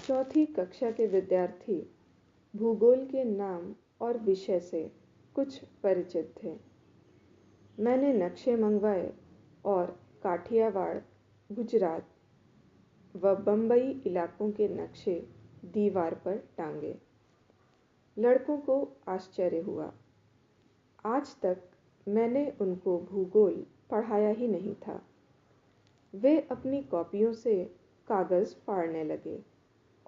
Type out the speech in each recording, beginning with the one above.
चौथी कक्षा के विद्यार्थी भूगोल के नाम और विषय से कुछ परिचित थे। मैंने नक्शे मंगवाए और काठियावाड़, गुजरात व बम्बई इलाकों के नक्शे दीवार पर टांगे। लड़कों को आश्चर्य हुआ। आज तक मैंने उनको भूगोल पढ़ाया ही नहीं था। वे अपनी कॉपियों से कागज़ फाड़ने लगे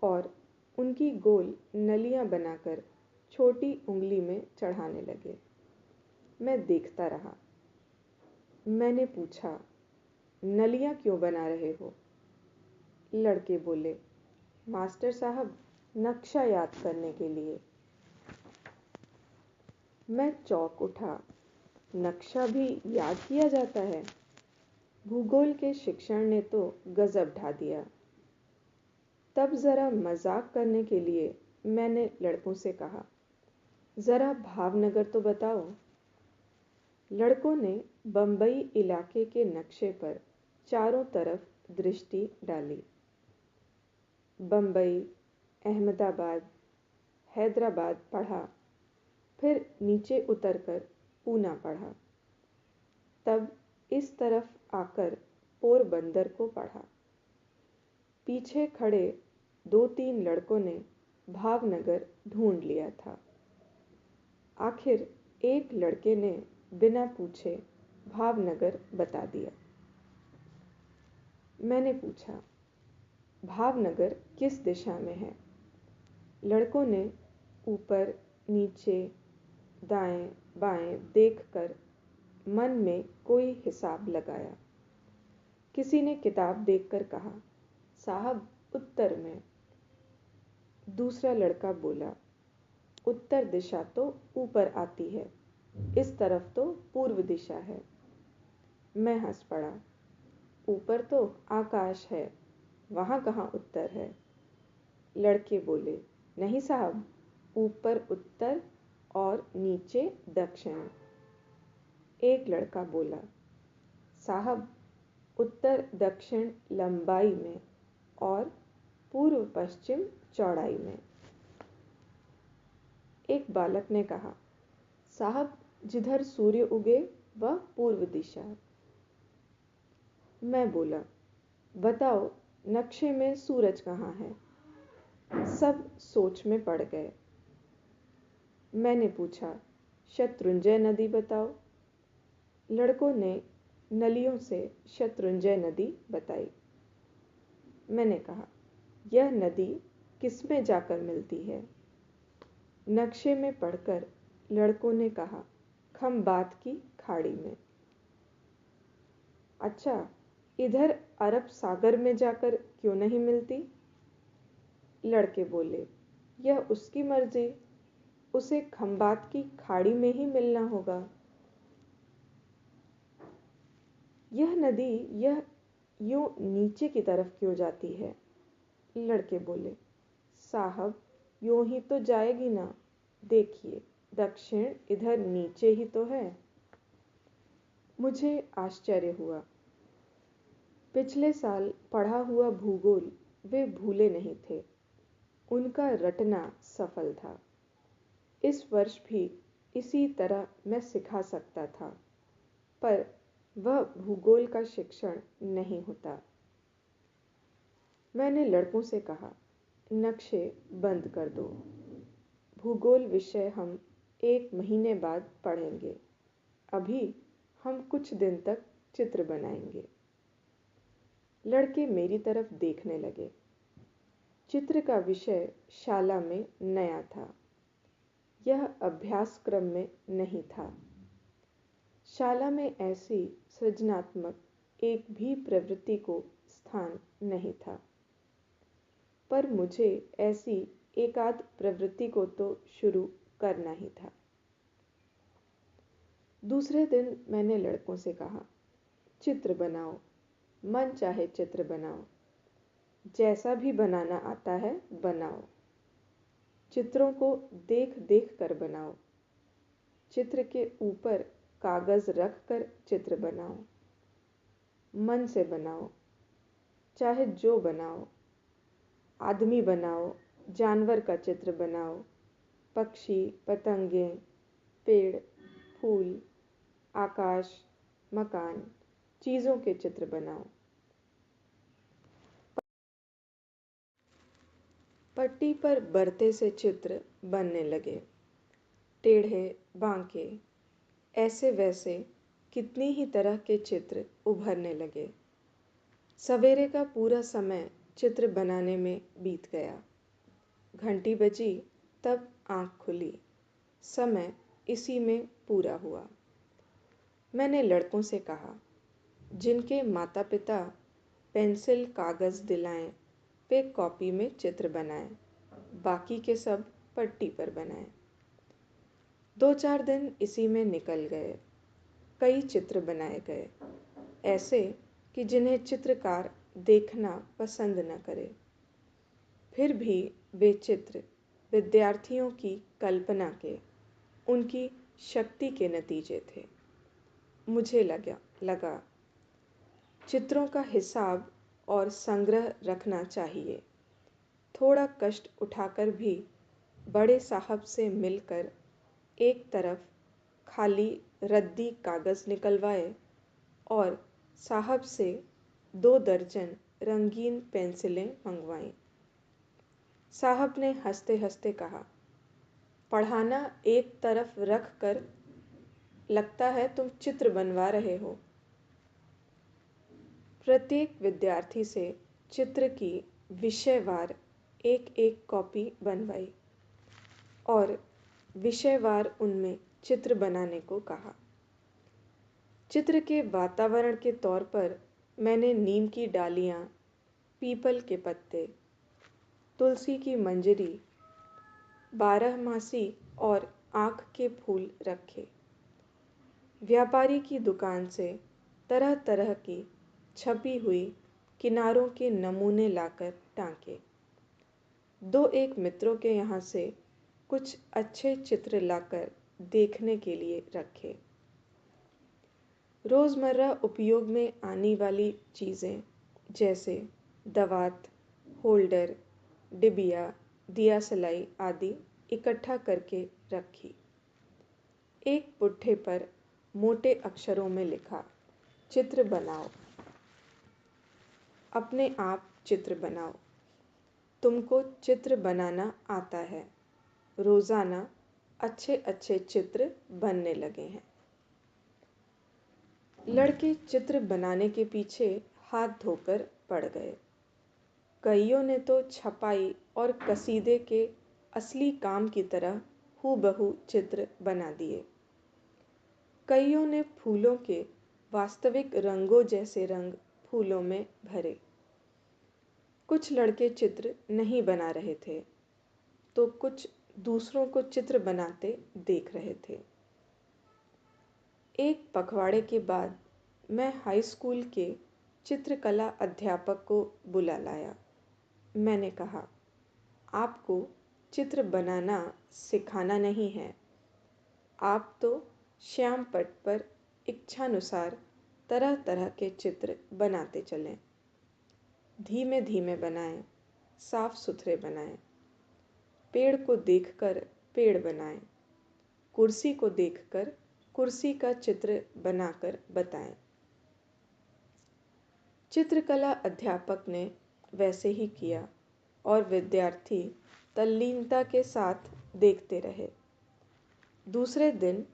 और उनकी गोल नलियां बनाकर छोटी उंगली में चढ़ाने लगे। मैं देखता रहा। मैंने पूछा, नलियां क्यों बना रहे हो? लड़के बोले, मास्टर साहब, नक्शा याद करने के लिए। मैं चौंक उठा। नक्शा भी याद किया जाता है? भूगोल के शिक्षण ने तो गजब ढा दिया। तब ज़रा मजाक करने के लिए मैंने लड़कों से कहा, ज़रा भावनगर तो बताओ। लड़कों ने बम्बई इलाके के नक्शे पर चारों तरफ दृष्टि डाली। बम्बई, अहमदाबाद, हैदराबाद पढ़ा, फिर नीचे उतरकर पूना पढ़ा। तब इस तरफ आकर पोरबंदर को पढ़ा। पीछे खड़े 2-3 लड़कों ने भावनगर ढूंढ लिया था। आखिर एक लड़के ने बिना पूछे भावनगर बता दिया। मैंने पूछा, भावनगर किस दिशा में है? लड़कों ने ऊपर, नीचे, दाएं, बाएं देखकर मन में कोई हिसाब लगाया। किसी ने किताब देखकर कहा, साहब, उत्तर में। दूसरा लड़का बोला, उत्तर दिशा तो ऊपर आती है, इस तरफ तो पूर्व दिशा है। मैं हंस पड़ा। ऊपर तो आकाश है, वहाँ कहाँ उत्तर है? लड़के बोले, नहीं साहब, ऊपर उत्तर और नीचे दक्षिण। एक लड़का बोला, साहब, उत्तर दक्षिण लंबाई में और पूर्व पश्चिम चौड़ाई में। एक बालक ने कहा, साहब, जिधर सूर्य उगे वह पूर्व दिशा। मैं बोला, बताओ, नक्शे में सूरज कहाँ है? सब सोच में पड़ गए। मैंने पूछा, शत्रुंजय नदी बताओ। लड़कों ने नलियों से शत्रुंजय नदी बताई। मैंने कहा, यह नदी किसमें जाकर मिलती है? नक्शे में पढ़कर लड़कों ने कहा, खंबात की खाड़ी में। अच्छा, इधर अरब सागर में जाकर क्यों नहीं मिलती? लड़के बोले, यह उसकी मर्जी, उसे खंबात की खाड़ी में ही मिलना होगा। यह नदी यह यूं नीचे की तरफ क्यों जाती है? लड़के बोले, साहब, यूं ही तो जाएगी ना, देखिए, दक्षिण इधर नीचे ही तो है। मुझे आश्चर्य हुआ। पिछले साल पढ़ा हुआ भूगोल वे भूले नहीं थे। उनका रटना सफल था। इस वर्ष भी इसी तरह मैं सिखा सकता था, पर वह भूगोल का शिक्षण नहीं होता। मैंने लड़कों से कहा, नक्शे बंद कर दो। भूगोल विषय हम 1 महीने बाद पढ़ेंगे। अभी हम कुछ दिन तक चित्र बनाएंगे। लड़के मेरी तरफ देखने लगे। चित्र का विषय शाला में नया था। यह अभ्यासक्रम में नहीं था। शाला में ऐसी सृजनात्मक एक भी प्रवृत्ति को स्थान नहीं था। पर मुझे ऐसी एकाध प्रवृत्ति को तो शुरू करना ही था। दूसरे दिन मैंने लड़कों से कहा, चित्र बनाओ, मन चाहे चित्र बनाओ, जैसा भी बनाना आता है बनाओ। चित्रों को देख देख कर बनाओ। चित्र के ऊपर कागज़ रख कर चित्र बनाओ। मन से बनाओ, चाहे जो बनाओ, आदमी बनाओ, जानवर का चित्र बनाओ, पक्षी, पतंगें, पेड़, फूल, आकाश, मकान, चीज़ों के चित्र बनाओ। पट्टी पर बरते से चित्र बनने लगे, टेढ़े, बांके, ऐसे वैसे कितनी ही तरह के चित्र उभरने लगे। सवेरे का पूरा समय चित्र बनाने में बीत गया। घंटी बजी तब आँख खुली, समय इसी में पूरा हुआ। मैंने लड़कों से कहा, जिनके माता पिता पेंसिल कागज़ दिलाएं वे कॉपी में चित्र बनाएं, बाकी के सब पट्टी पर बनाएं। 2-4 दिन इसी में निकल गए। कई चित्र बनाए गए, ऐसे कि जिन्हें चित्रकार देखना पसंद न करे। फिर भी वे चित्र विद्यार्थियों की कल्पना के, उनकी शक्ति के नतीजे थे। मुझे लगा चित्रों का हिसाब और संग्रह रखना चाहिए। थोड़ा कष्ट उठाकर भी बड़े साहब से मिलकर एक तरफ खाली रद्दी कागज़ निकलवाए और साहब से 2 दर्जन रंगीन पेंसिलें मंगवाईं। साहब ने हंसते हंसते कहा, पढ़ाना एक तरफ रख कर लगता है तुम चित्र बनवा रहे हो। प्रत्येक विद्यार्थी से चित्र की विषयवार एक कॉपी बनवाई और विषयवार उनमें चित्र बनाने को कहा। चित्र के वातावरण के तौर पर मैंने नीम की डालियाँ, पीपल के पत्ते, तुलसी की मंजरी, 12मासी और आँख के फूल रखे। व्यापारी की दुकान से तरह तरह की छपी हुई किनारों के नमूने लाकर टाँके। 2-1 मित्रों के यहाँ से कुछ अच्छे चित्र लाकर देखने के लिए रखे। रोज़मर्रा उपयोग में आने वाली चीज़ें जैसे दवात, होल्डर, डिबिया, दिया सलाई आदि इकट्ठा करके रखी। एक पुट्ठे पर मोटे अक्षरों में लिखा, चित्र बनाओ, अपने आप चित्र बनाओ, तुमको चित्र बनाना आता है। रोज़ाना अच्छे अच्छे चित्र बनने लगे हैं। लड़के चित्र बनाने के पीछे हाथ धोकर पड़ गए। कईयों ने तो छपाई और कसीदे के असली काम की तरह हूबहू चित्र बना दिए। कईयों ने फूलों के वास्तविक रंगों जैसे रंग फूलों में भरे। कुछ लड़के चित्र नहीं बना रहे थे, तो कुछ दूसरों को चित्र बनाते देख रहे थे। एक पखवाड़े के बाद मैं हाई स्कूल के चित्रकला अध्यापक को बुला लाया। मैंने कहा, आपको चित्र बनाना सिखाना नहीं है, आप तो श्याम पट पर इच्छानुसार तरह तरह के चित्र बनाते चलें। धीमे धीमे बनाएं, साफ सुथरे बनाएं। पेड़ को देखकर पेड़ बनाएं, कुर्सी को देखकर कुर्सी का चित्र बनाकर बताएं। चित्रकला अध्यापक ने वैसे ही किया और विद्यार्थी तल्लीनता के साथ देखते रहे। दूसरे दिन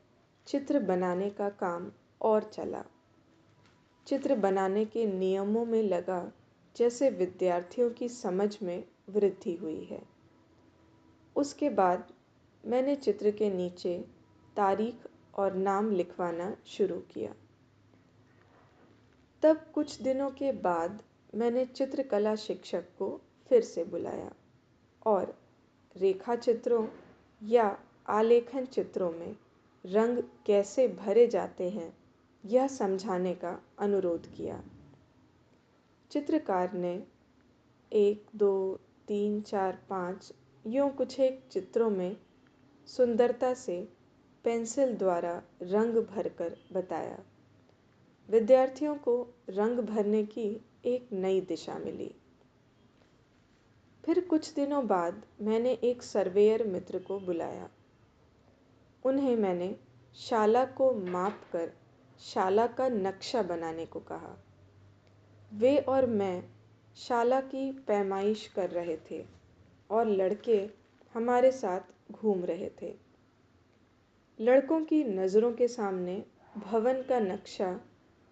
चित्र बनाने का काम और चला। चित्र बनाने के नियमों में लगा जैसे विद्यार्थियों की समझ में वृद्धि हुई है। उसके बाद मैंने चित्र के नीचे तारीख और नाम लिखवाना शुरू किया। तब कुछ दिनों के बाद मैंने चित्रकला शिक्षक को फिर से बुलाया और रेखा चित्रों या आलेखन चित्रों में रंग कैसे भरे जाते हैं यह समझाने का अनुरोध किया। चित्रकार ने 1, 2, 3, 4, 5 यूँ कुछ एक चित्रों में सुंदरता से पेंसिल द्वारा रंग भरकर बताया। विद्यार्थियों को रंग भरने की एक नई दिशा मिली। फिर कुछ दिनों बाद मैंने एक सर्वेयर मित्र को बुलाया। उन्हें मैंने शाला को माप कर शाला का नक्शा बनाने को कहा। वे और मैं शाला की पैमाइश कर रहे थे और लड़के हमारे साथ घूम रहे थे। लड़कों की नज़रों के सामने भवन का नक्शा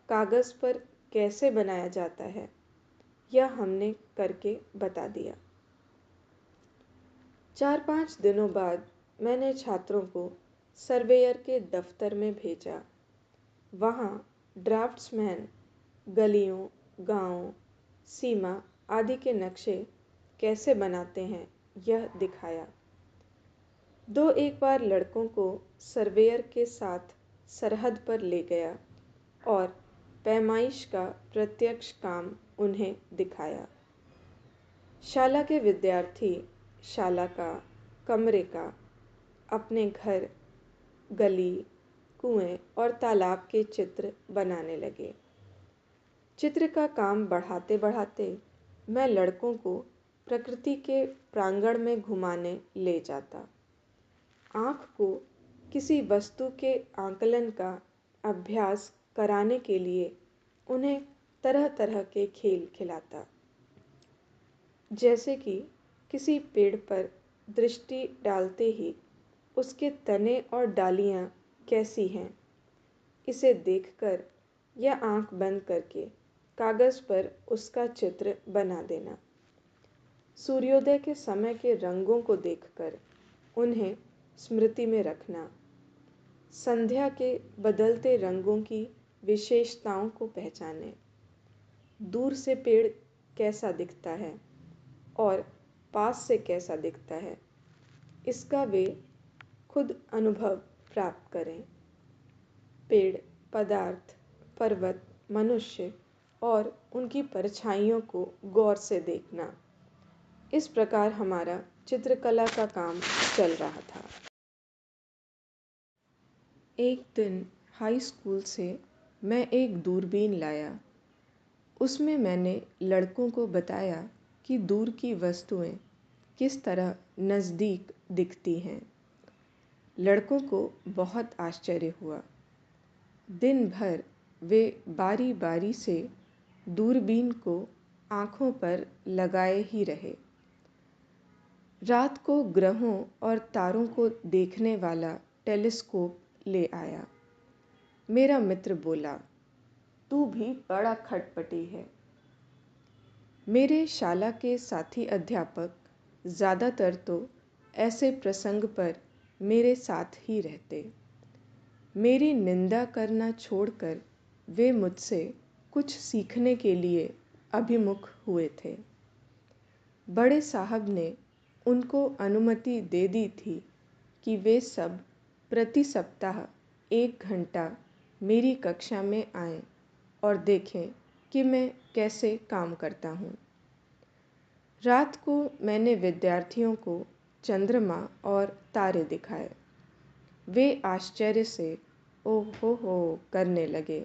कागज़ पर कैसे बनाया जाता है यह हमने करके बता दिया। 4-5 दिनों बाद मैंने छात्रों को सर्वेयर के दफ्तर में भेजा। वहाँ ड्राफ्ट्समैन गलियों, गांवों, सीमा आदि के नक्शे कैसे बनाते हैं यह दिखाया। 2-1 बार लड़कों को सर्वेयर के साथ सरहद पर ले गया और पैमाइश का प्रत्यक्ष काम उन्हें दिखाया। शाला के विद्यार्थी शाला का, कमरे का, अपने घर, गली, कुएं और तालाब के चित्र बनाने लगे। चित्र का काम बढ़ाते बढ़ाते मैं लड़कों को प्रकृति के प्रांगण में घुमाने ले जाता। आँख को किसी वस्तु के आकलन का अभ्यास कराने के लिए उन्हें तरह तरह के खेल खिलाता। जैसे कि किसी पेड़ पर दृष्टि डालते ही उसके तने और डालियाँ कैसी हैं, इसे देखकर या आँख बंद करके कागज़ पर उसका चित्र बना देना। सूर्योदय के समय के रंगों को देखकर उन्हें स्मृति में रखना। संध्या के बदलते रंगों की विशेषताओं को पहचानें। दूर से पेड़ कैसा दिखता है और पास से कैसा दिखता है, इसका वे खुद अनुभव प्राप्त करें। पेड़, पदार्थ, पर्वत, मनुष्य और उनकी परछाइयों को गौर से देखना। इस प्रकार हमारा चित्रकला का काम चल रहा था। एक दिन हाई स्कूल से मैं एक दूरबीन लाया। उसमें मैंने लड़कों को बताया कि दूर की वस्तुएं किस तरह नज़दीक दिखती हैं। लड़कों को बहुत आश्चर्य हुआ। दिन भर वे बारी बारी से दूरबीन को आँखों पर लगाए ही रहे। रात को ग्रहों और तारों को देखने वाला टेलीस्कोप ले आया। मेरा मित्र बोला, तू भी बड़ा खटपटी है। मेरे शाला के साथी अध्यापक ज़्यादातर तो ऐसे प्रसंग पर मेरे साथ ही रहते। मेरी निंदा करना छोड़कर वे मुझसे कुछ सीखने के लिए अभिमुख हुए थे। बड़े साहब ने उनको अनुमति दे दी थी कि वे सब प्रति सप्ताह 1 घंटा मेरी कक्षा में आएं और देखें कि मैं कैसे काम करता हूँ। रात को मैंने विद्यार्थियों को चंद्रमा और तारे दिखाए। वे आश्चर्य से ओह हो करने लगे।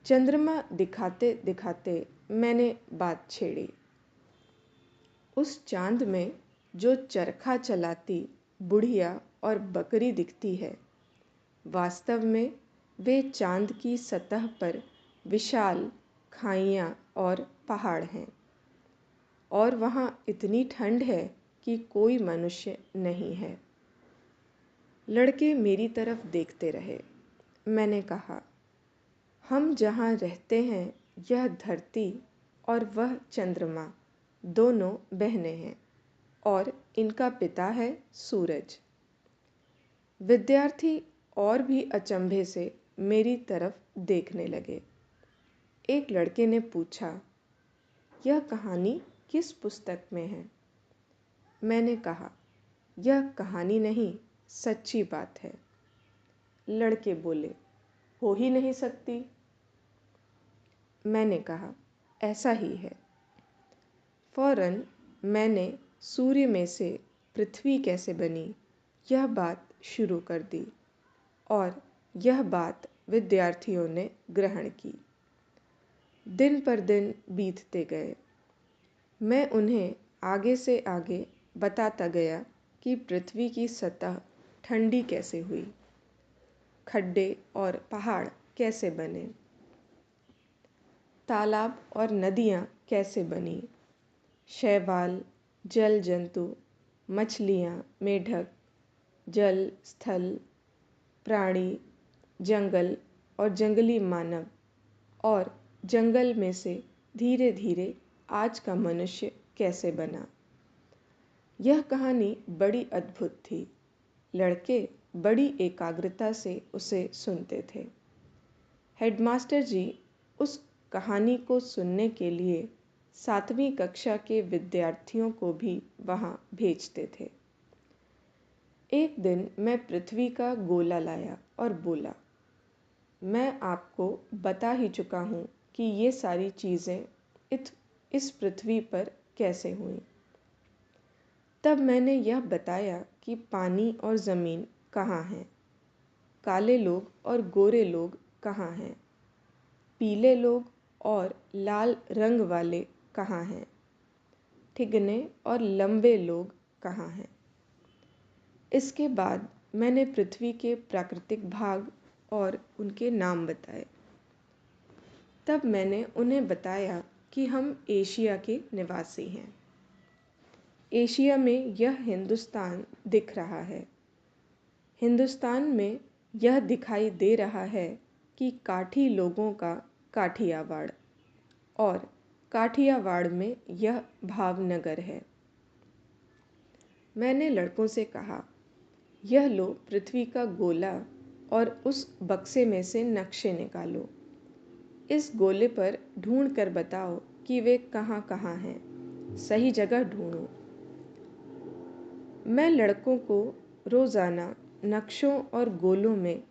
चंद्रमा दिखाते दिखाते मैंने बात छेड़ी। उस चांद में जो चरखा चलाती बुढ़िया और बकरी दिखती है, वास्तव में वे चांद की सतह पर विशाल खाइयाँ और पहाड़ हैं और वहाँ इतनी ठंड है कि कोई मनुष्य नहीं है। लड़के मेरी तरफ देखते रहे। मैंने कहा, हम जहाँ रहते हैं यह धरती और वह चंद्रमा दोनों बहनें हैं और इनका पिता है सूरज। विद्यार्थी और भी अचंभे से मेरी तरफ देखने लगे। एक लड़के ने पूछा, यह कहानी किस पुस्तक में है? मैंने कहा, यह कहानी नहीं, सच्ची बात है। लड़के बोले, हो ही नहीं सकती। मैंने कहा, ऐसा ही है। फौरन मैंने सूर्य में से पृथ्वी कैसे बनी यह बात शुरू कर दी और यह बात विद्यार्थियों ने ग्रहण की। दिन पर दिन बीतते गए। मैं उन्हें आगे से आगे बताता गया कि पृथ्वी की सतह ठंडी कैसे हुई, खड्डे और पहाड़ कैसे बने, तालाब और नदियाँ कैसे बनी, शैवाल, जल जंतु, मछलियाँ, मेढक, जल, स्थल, प्राणी, जंगल और जंगली मानव, और जंगल में से धीरे धीरे आज का मनुष्य कैसे बना। यह कहानी बड़ी अद्भुत थी। लड़के बड़ी एकाग्रता से उसे सुनते थे। हेडमास्टर जी उस कहानी को सुनने के लिए 7वीं कक्षा के विद्यार्थियों को भी वहाँ भेजते थे। एक दिन मैं पृथ्वी का गोला लाया और बोला, मैं आपको बता ही चुका हूँ कि ये सारी चीज़ें इस पृथ्वी पर कैसे हुई। तब मैंने यह बताया कि पानी और ज़मीन कहाँ हैं, काले लोग और गोरे लोग कहाँ हैं, पीले लोग और लाल रंग वाले कहाँ हैं, ठिगने और लंबे लोग कहाँ हैं। इसके बाद मैंने पृथ्वी के प्राकृतिक भाग और उनके नाम बताए। तब मैंने उन्हें बताया कि हम एशिया के निवासी हैं। एशिया में यह हिंदुस्तान दिख रहा है। हिंदुस्तान में यह दिखाई दे रहा है कि काठी लोगों का काठियावाड़, और काठियावाड़ में यह भावनगर है। मैंने लड़कों से कहा, यह लो पृथ्वी का गोला और उस बक्से में से नक्शे निकालो। इस गोले पर ढूंढ कर बताओ कि वे कहाँ कहाँ हैं। सही जगह ढूंढो। मैं लड़कों को रोज़ाना नक्शों और गोलों में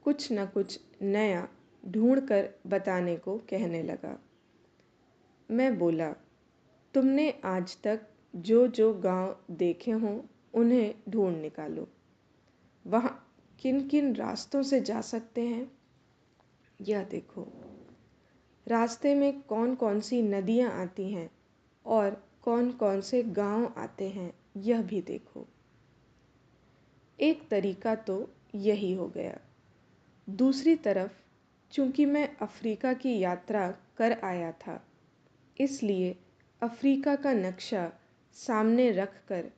कुछ न कुछ नया ढूंढकर बताने को कहने लगा। मैं बोला, तुमने आज तक जो जो गांव देखे हों उन्हें ढूंढ निकालो। वहाँ किन किन रास्तों से जा सकते हैं यह देखो। रास्ते में कौन कौन सी नदियाँ आती हैं और कौन कौन से गांव आते हैं यह भी देखो। एक तरीका तो यही हो गया। दूसरी तरफ चूंकि मैं अफ्रीका की यात्रा कर आया था, इसलिए अफ्रीका का नक्शा सामने रखकर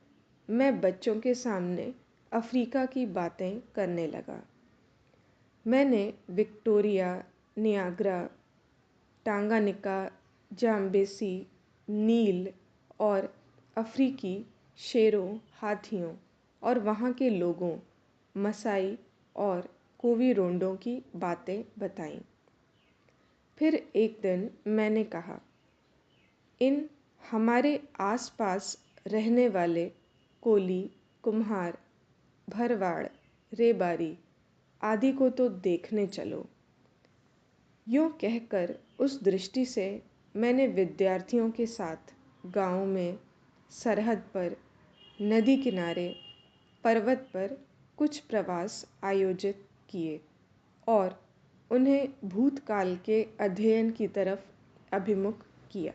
मैं बच्चों के सामने अफ्रीका की बातें करने लगा। मैंने विक्टोरिया, नियाग्रा, टांगानिका, जाम्बेसी, नील और अफ्रीकी शेरों, हाथियों और वहाँ के लोगों, मसाई और कोविरोंडों की बातें बताईं। फिर एक दिन मैंने कहा, इन हमारे आसपास रहने वाले कोली, कुम्हार, भरवाड़, रेबारी आदि को तो देखने चलो। यूँ कहकर उस दृष्टि से मैंने विद्यार्थियों के साथ गाँव में, सरहद पर, नदी किनारे, पर्वत पर कुछ प्रवास आयोजित किए और उन्हें भूतकाल के अध्ययन की तरफ अभिमुख किया।